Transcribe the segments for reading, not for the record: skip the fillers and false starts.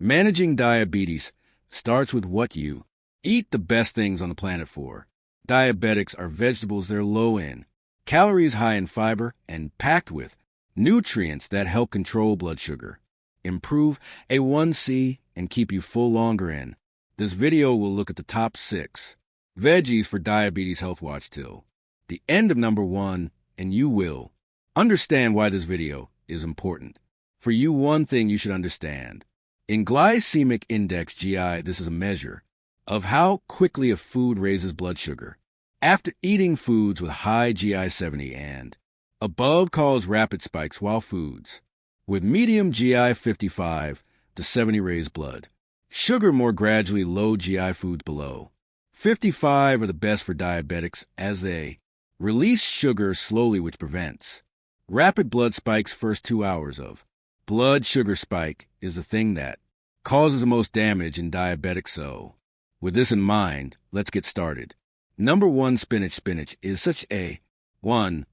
Managing diabetes starts with what you eat. The best things on the planet for diabetics are vegetables that are low in calories, high in fiber, and packed with nutrients that help control blood sugar, improve A1C, and keep you full longer in. This video will look at the top 6 veggies for Diabetes Health Watch till the end of number 1, and you will understand why this video is important. For you, one thing you should understand. In glycemic index GI, this is a measure of how quickly a food raises blood sugar. After eating foods with high GI 70 and above cause rapid spikes, while foods with medium GI 55 to 70 raise blood sugar more gradually. Low GI foods below 55 are the best for diabetics as they release sugar slowly, which prevents rapid blood spikes. First 2 hours of blood sugar spike is the thing that causes the most damage in diabetics. So, with this in mind, let's get started. Number 1, spinach. Spinach is such a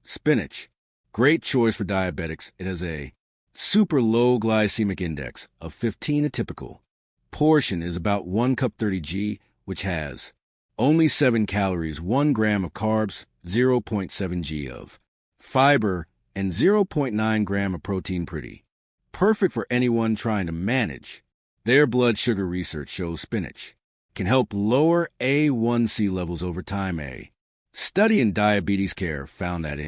spinach. Great choice for diabetics. It has a super low glycemic index of 15. A typical portion is about 1 cup 30 g, which has only 7 calories, 1 gram of carbs, 0.7 g of fiber, and 0.9 gram of protein. Pretty perfect for anyone trying to manage their blood sugar. Research shows spinach can help lower A1C levels over time. A study in diabetes care found that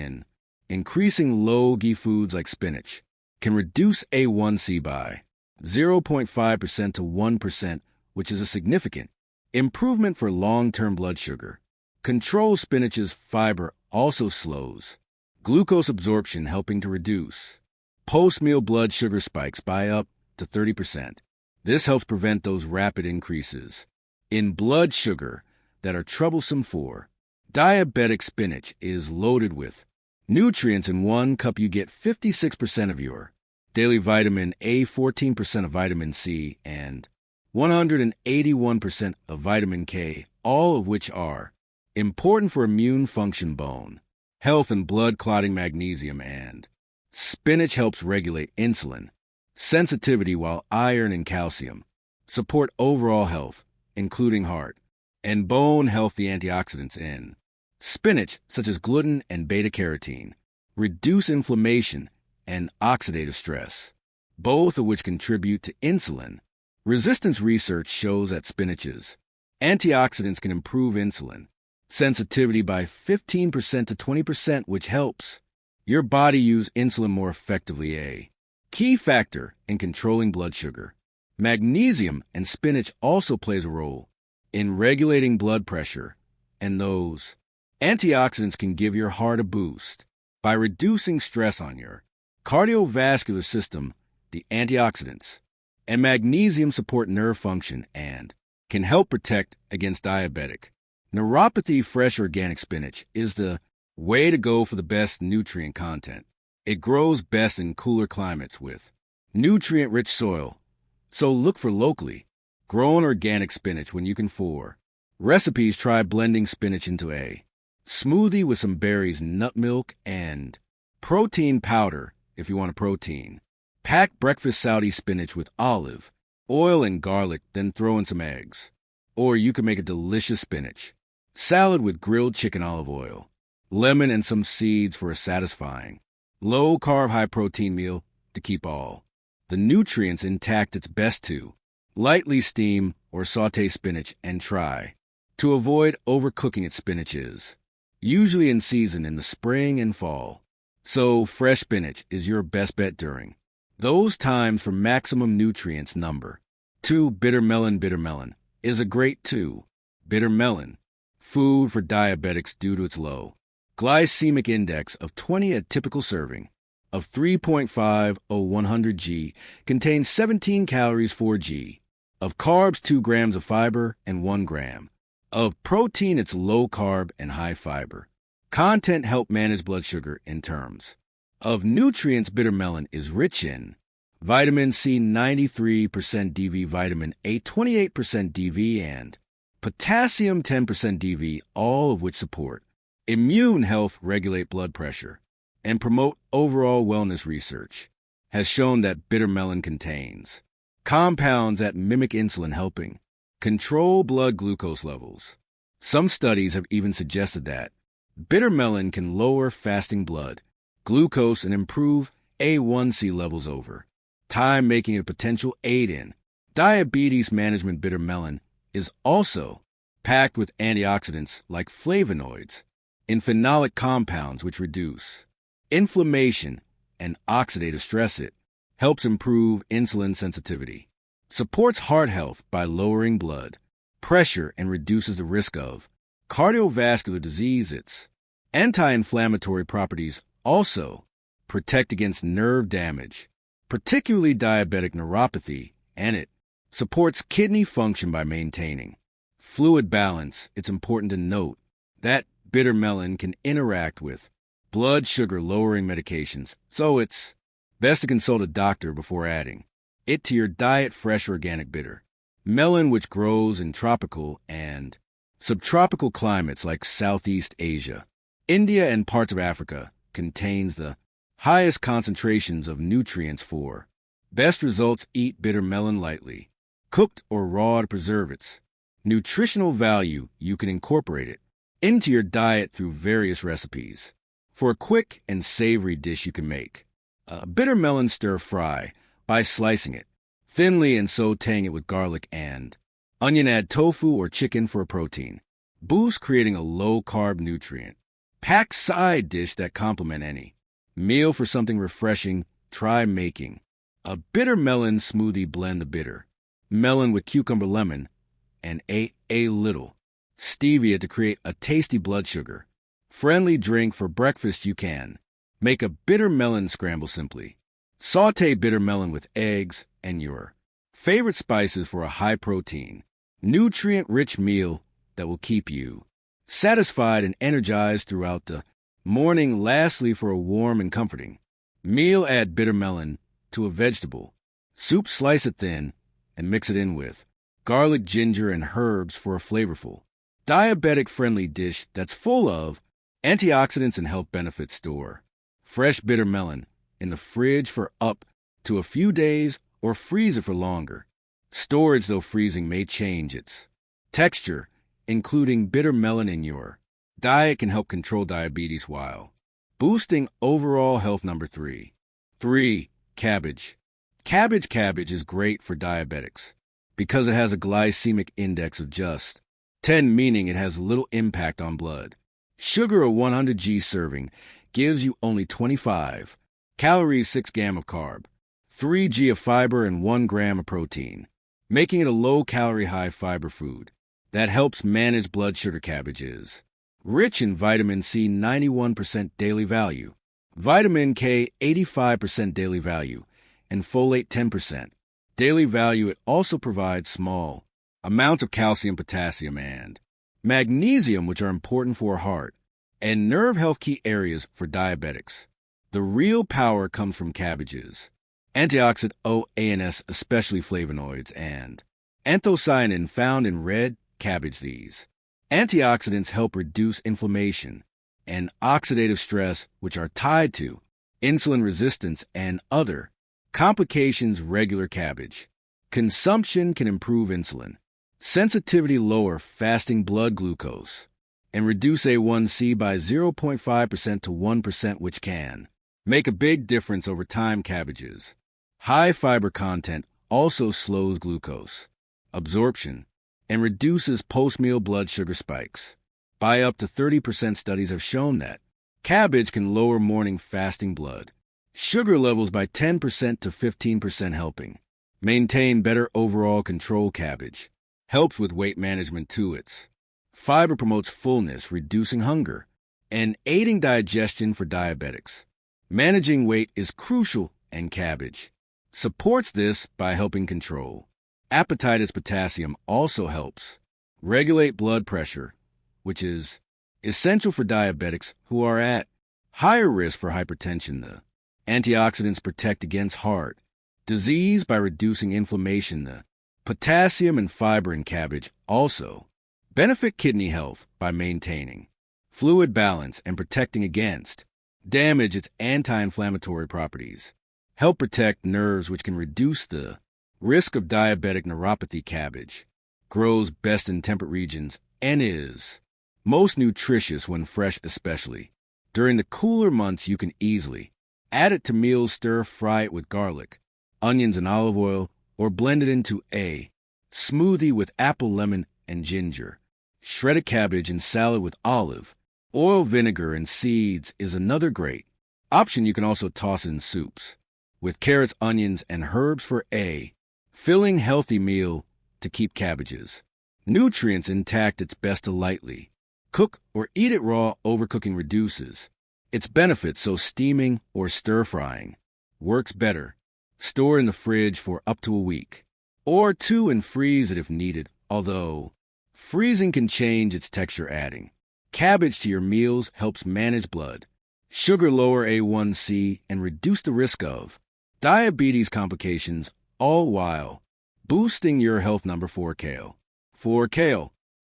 increasing low-GI foods like spinach can reduce A1C by 0.5% to 1%, which is a significant improvement for long-term blood sugar control. Spinach's fiber also slows glucose absorption, helping to reduce post-meal blood sugar spikes by up to 30%. This helps prevent those rapid increases in blood sugar that are troublesome for diabetic. Spinach is loaded with nutrients. In 1 cup, you get 56% of your daily vitamin A, 14% of vitamin C, and 181% of vitamin K, all of which are important for immune function, bone health, and blood clotting. Magnesium and spinach helps regulate insulin sensitivity, while iron and calcium support overall health, including heart and bone health. The antioxidants in spinach, such as gluten and beta-carotene, reduce inflammation and oxidative stress, both of which contribute to insulin resistance. Research shows that spinach's antioxidants can improve insulin sensitivity by 15% to 20%, which helps your body use insulin more effectively. A key factor in controlling blood sugar. Magnesium and spinach also plays a role in regulating blood pressure, and those antioxidants can give your heart a boost by reducing stress on your cardiovascular system. The antioxidants and magnesium support nerve function and can help protect against diabetic neuropathy. Fresh organic spinach is the way to go for the best nutrient content. It grows best in cooler climates with nutrient-rich soil, so look for locally grown organic spinach when you can. For recipes, try blending spinach into a smoothie with some berries, nut milk, and protein powder if you want a protein. Pack breakfast Saudi spinach with olive oil and garlic, then throw in some eggs. Or you can make a delicious spinach salad with grilled chicken, olive oil, lemon, and some seeds for a satisfying low-carb, high-protein meal to keep all the nutrients intact. It's best to lightly steam or saute spinach and try to avoid overcooking it. Spinach is usually in season in the spring and fall, so fresh spinach is your best bet during those times for maximum nutrients. Number 2, bitter melon. Bitter melon is a great bitter melon food for diabetics due to its low glycemic index of 20. A typical serving of 3.5 or 100 g contains 17 calories, 4 g of carbs, 2 grams of fiber, and 1 gram of protein. Its low carb and high fiber content help manage blood sugar. In terms of nutrients, bitter melon is rich in vitamin C, 93% DV, vitamin A, 28% DV, and potassium, 10% DV, all of which support immune health, regulate blood pressure, and promote overall wellness. Research has shown that bitter melon contains Compounds that mimic insulin helping control blood glucose levels. Some studies have even suggested that bitter melon can lower fasting blood glucose and improve A1C levels over time, making it a potential aid in diabetes management. Bitter melon is also packed with antioxidants like flavonoids and phenolic compounds which reduce inflammation and oxidative stress. It helps improve insulin sensitivity, supports heart health by lowering blood pressure, and reduces the risk of cardiovascular disease. Its anti-inflammatory properties also protect against nerve damage, particularly diabetic neuropathy, and it supports kidney function by maintaining fluid balance. It's important to note that bitter melon can interact with blood sugar lowering medications, so it's best to consult a doctor before adding it to your diet. Fresh organic bitter melon, which grows in tropical and subtropical climates like Southeast Asia, India, and parts of Africa, contains the highest concentrations of nutrients. For best results, eat bitter melon lightly, cooked or raw to preserve its nutritional value. You can incorporate it into your diet through various recipes. For a quick and savory dish, you can make a bitter melon stir fry by slicing it thinly and sautéing it with garlic and onion. Add tofu or chicken for a protein boost, creating a low-carb nutrient-packed side dish that complement any meal. For something refreshing, try making a bitter melon smoothie. Blend the bitter melon with cucumber, lemon, and a little stevia to create a tasty blood sugar friendly drink. For breakfast, you can make a bitter melon scramble. Simply sauté bitter melon with eggs and your favorite spices for a high-protein, nutrient-rich meal that will keep you satisfied and energized throughout the morning. Lastly, for a warm and comforting meal, add bitter melon to a vegetable soup. Slice it thin and mix it in with garlic, ginger, and herbs for a flavorful, diabetic-friendly dish that's full of antioxidants and health benefits. Store fresh bitter melon in the fridge for up to a few days or freeze it for longer storage, though freezing may change its texture. Including bitter melon in your diet can help control diabetes while boosting overall health. Number 3. Cabbage. Cabbage is great for diabetics because it has a glycemic index of just 10, meaning it has little impact on blood sugar. A 100 g serving gives you only 25 calories, 6 grams of carb, 3 g of fiber, and 1 gram of protein, making it a low-calorie, high-fiber food that helps manage blood sugar. Cabbage is rich in vitamin C, 91% daily value, vitamin K, 85% daily value, and folate, 10% daily value. It also provides small amounts of calcium, potassium, and magnesium, which are important for heart and nerve health, key areas for diabetics. The real power comes from cabbage's antioxidant OANS, especially flavonoids and anthocyanin found in red cabbage. These antioxidants help reduce inflammation and oxidative stress, which are tied to insulin resistance and other complications. Regular cabbage consumption can improve insulin sensitivity, lower fasting blood glucose, and reduce A1C by 0.5% to 1%, which can make a big difference over time. Cabbage's high fiber content also slows glucose absorption and reduces post-meal blood sugar spikes by up to 30%. Studies have shown that cabbage can lower morning fasting blood sugar levels by 10% to 15%, helping maintain better overall control. Cabbage helps with weight management too. Its fiber promotes fullness, reducing hunger, and aiding digestion for diabetics. Managing weight is crucial, and cabbage supports this by helping control appetite. Its potassium also helps regulate blood pressure, which is essential for diabetics who are at higher risk for hypertension. The antioxidants protect against heart disease by reducing inflammation. The potassium and fiber in cabbage also benefit kidney health by maintaining fluid balance and protecting against damage. Its anti-inflammatory properties help protect nerves, which can reduce the Risk of diabetic neuropathy. Cabbage grows best in temperate regions and is most nutritious when fresh, especially. During the cooler months, you can easily add it to meals, stir-fry it with garlic, onions, and olive oil, or blend it into a smoothie with apple, lemon, and ginger. Shredded cabbage and salad with olive oil, vinegar, and seeds is another great option. You can also toss in soups with carrots, onions, and herbs for a filling, healthy meal to keep cabbage's nutrients intact. It's best to lightly cook or eat it raw. Overcooking reduces its benefits, so steaming or stir-frying works better. Store in the fridge for up to a week or two and freeze it if needed, although freezing can change its texture. Adding cabbage to your meals helps manage blood sugar, lower A1C, and reduce the risk of diabetes complications, all while boosting your health. Number 4, kale.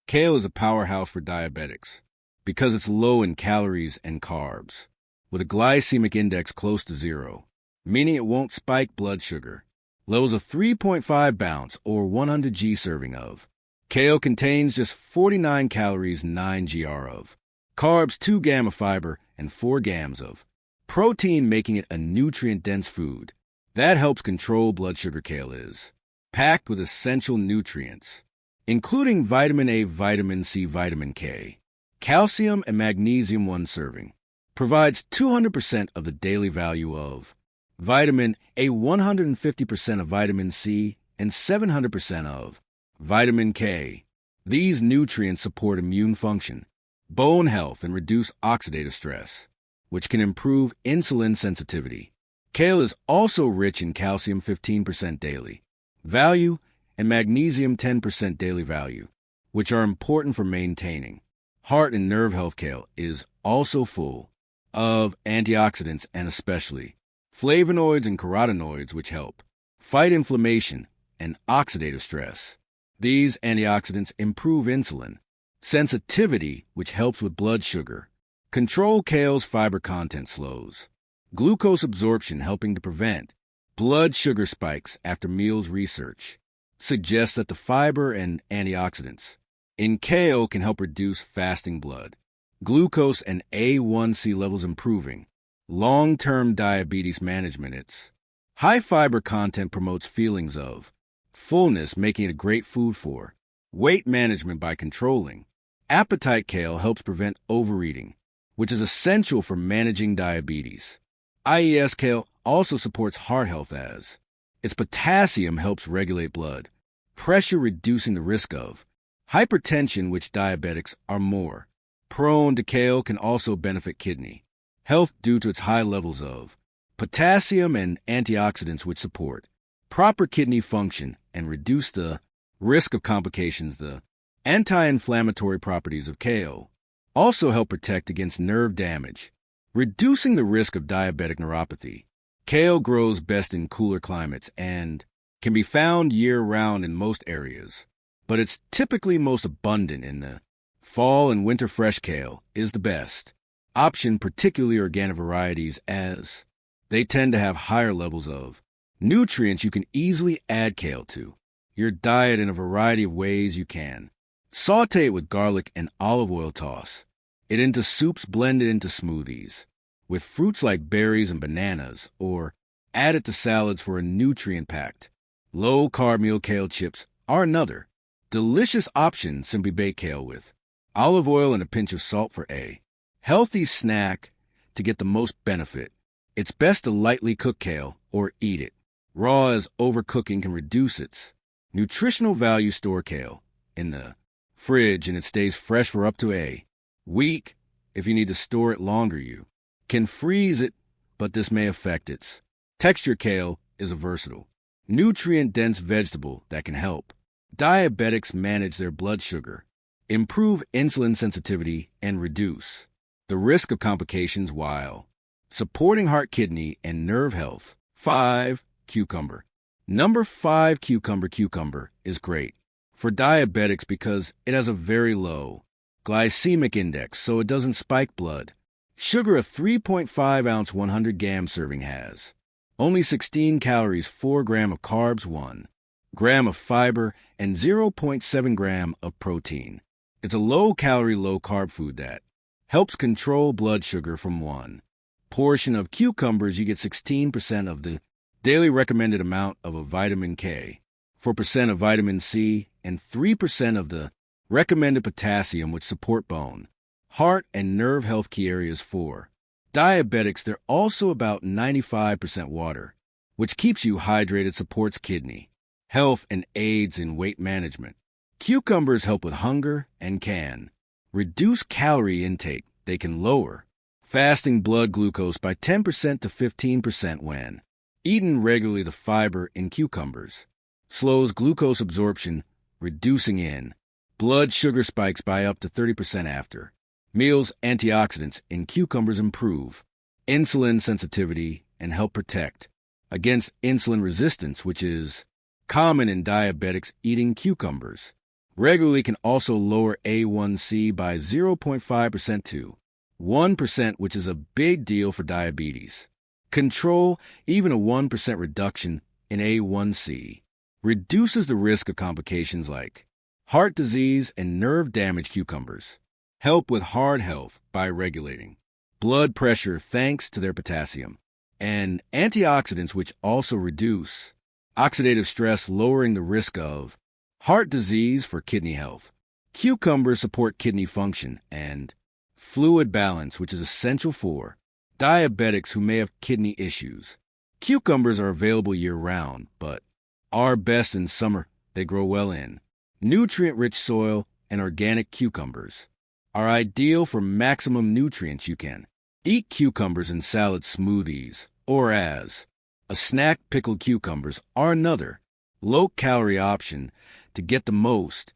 Kale is a powerhouse for diabetics because it's low in calories and carbs, with a glycemic index close to 0, meaning it won't spike blood sugar levels. A 3.5 ounce or 100 g serving of kale contains just 49 calories, 9 gr of carbs, 2 g of fiber, and 4 g of protein, making it a nutrient-dense food that helps control blood sugar. Kale is packed with essential nutrients, including vitamin A, vitamin C, vitamin K, calcium, and magnesium. One serving provides 200% of the daily value of vitamin A, 150% of vitamin C, and 700% of vitamin K. These nutrients support immune function, bone health, and reduce oxidative stress, which can improve insulin sensitivity. Kale is also rich in calcium, 15% daily value, and magnesium, 10% daily value, which are important for maintaining heart and nerve health. Kale is also full of antioxidants and especially flavonoids and carotenoids, which help fight inflammation and oxidative stress. These antioxidants improve insulin sensitivity, which helps with blood sugar control. Kale's fiber content slows glucose absorption, helping to prevent blood sugar spikes after meals. Research suggests that the fiber and antioxidants in kale can help reduce fasting blood glucose and A1C levels, improving long-term diabetes management. Its high fiber content promotes feelings of fullness, making it a great food for weight management by controlling appetite. Kale helps prevent overeating, which is essential for managing diabetes. Kale also supports heart health as its potassium helps regulate blood pressure, reducing the risk of hypertension, which diabetics are more prone to. Kale can also benefit kidney health due to its high levels of potassium and antioxidants, which support proper kidney function and reduce the risk of complications. The anti-inflammatory properties of kale also help protect against nerve damage, reducing the risk of diabetic neuropathy. Kale grows best in cooler climates and can be found year-round in most areas, but it's typically most abundant in the fall and winter. Fresh kale is the best option, particularly organic varieties, as they tend to have higher levels of nutrients. You can easily add kale to your diet in a variety of ways. You can saute it with garlic and olive oil, toss it into soups, blend it into smoothies with fruits like berries and bananas, or add it to salads for a nutrient-packed low-carb meal. Kale chips are another delicious option. Simply bake kale with olive oil and a pinch of salt for a healthy snack. To get the most benefit, it's best to lightly cook kale or eat it raw, as overcooking can reduce its nutritional value. Store kale in the fridge and it stays fresh for up to a week. If you need to store it longer, you can freeze it, but this may affect its texture. Kale is a versatile, nutrient-dense vegetable that can help diabetics manage their blood sugar, improve insulin sensitivity, and reduce the risk of complications while supporting heart, kidney, and nerve health. 5. Cucumber. Number 5, cucumber. Cucumber is great for diabetics because it has a very low glycemic index, so it doesn't spike blood sugar. A 3.5 ounce 100 g serving has only 16 calories, 4 g of carbs, 1 gram of fiber, and 0.7 gram of protein. It's a low-calorie, low-carb food that helps control blood sugar. From one portion of cucumbers, you get 16% of the daily recommended amount of a vitamin K, 4% of vitamin C, and 3% of the recommended potassium, which support bone, heart, and nerve health. Key areas for diabetics: they're also about 95% water, which keeps you hydrated, supports kidney health, and aids in weight management. Cucumbers help with hunger and can reduce calorie intake. They can lower fasting blood glucose by 10% to 15% when eaten regularly. The fiber in cucumbers slows glucose absorption, reducing in blood sugar spikes by up to 30% after meals. Antioxidants in cucumbers improve insulin sensitivity and help protect against insulin resistance, which is common in diabetics. Eating cucumbers regularly can also lower A1C by 0.5% to 1%, which is a big deal for diabetes control. Even a 1% reduction in A1C reduces the risk of complications like heart disease and nerve damage. Cucumbers help with heart health by regulating blood pressure thanks to their potassium and antioxidants, which also reduce oxidative stress, lowering the risk of heart disease. For kidney health, cucumbers support kidney function and fluid balance, which is essential for diabetics who may have kidney issues. Cucumbers are available year-round, but are best in summer. They grow well in nutrient-rich soil, and organic cucumbers are ideal for maximum nutrients. You can eat cucumbers in salad smoothies or as a snack. Pickled cucumbers are another low-calorie option to get the most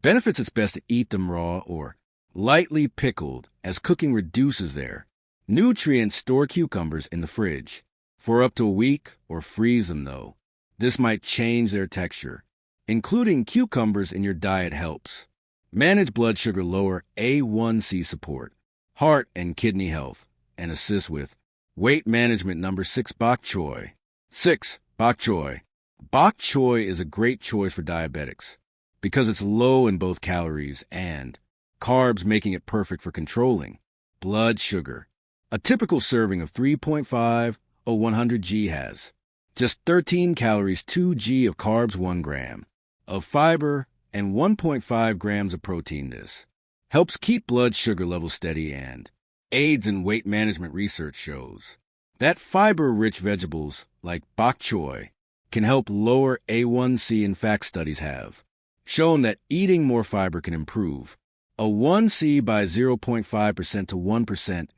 benefits. It's best to eat them raw or lightly pickled, as cooking reduces their nutrients. Store cucumbers in the fridge for up to a week or freeze them, though this might change their texture. Including cucumbers in your diet helps manage blood sugar, lower A1C, support heart and kidney health, and assist with weight management. Number 6, Bok Choy. 6. Bok Choy. Bok Choy is a great choice for diabetics because it's low in both calories and carbs, making it perfect for controlling blood sugar. A typical serving of 3.5 or 100 g has just 13 calories, 2 g of carbs, 1 gram of fiber, and 1.5 grams of protein. This helps keep blood sugar levels steady and aids in weight management. Research shows that fiber-rich vegetables like bok choy can help lower A1C. In fact, studies have shown that eating more fiber can improve A1C by 0.5% to 1%,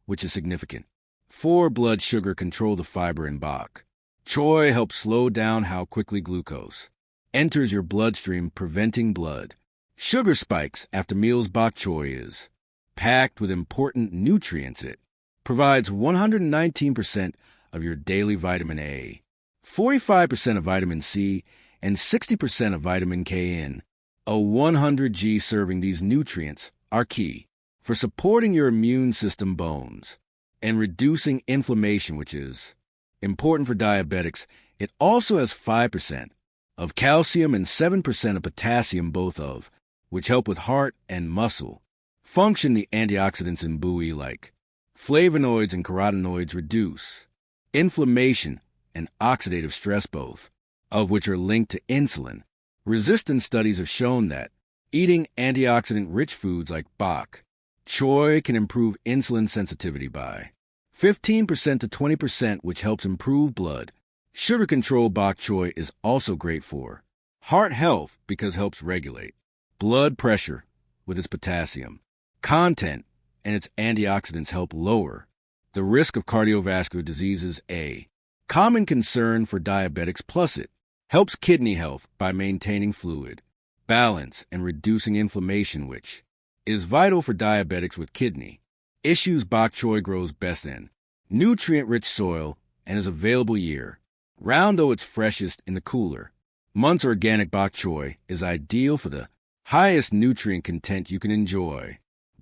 which is significant. For blood sugar control, the fiber in bok choy helps slow down how quickly glucose enters your bloodstream, preventing blood sugar spikes after meals. Bok choy is packed with important nutrients. It provides 119% of your daily vitamin A, 45% of vitamin C, and 60% of vitamin K in a 100 g serving. These nutrients are key for supporting your immune system, bones, and reducing inflammation, which is important for diabetics. It also has 5% of calcium and 7% of potassium, both of which help with heart and muscle function. The antioxidants in buoy, like flavonoids and carotenoids, reduce inflammation and oxidative stress, both of which are linked to insulin resistance. Studies have shown that eating antioxidant-rich foods like bok choy can improve insulin sensitivity by 15% to 20%, which helps improve blood sugar control. Bok choy is also great for heart health because it helps regulate blood pressure with its potassium content, and its antioxidants help lower the risk of cardiovascular diseases, a common concern for diabetics. Plus, it helps kidney health by maintaining fluid balance and reducing inflammation, which is vital for diabetics with kidney issues. Bok choy grows best in nutrient-rich soil and is available year-round, though it's freshest in the cooler months. Organic bok choy is ideal for the highest nutrient content. You can enjoy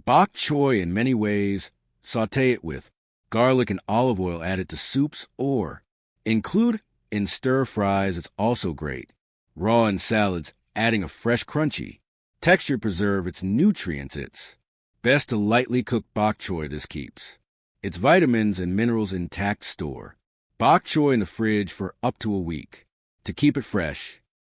bok choy in many ways. Sauté it with garlic and olive oil, add it to soups, or include in stir fries. It's also great Raw in salads, adding a fresh crunchy. Texture preserve its nutrients. It's best to lightly cook bok choy. This keeps its vitamins and minerals intact. Store bok choy in the fridge for up to a week to keep it fresh.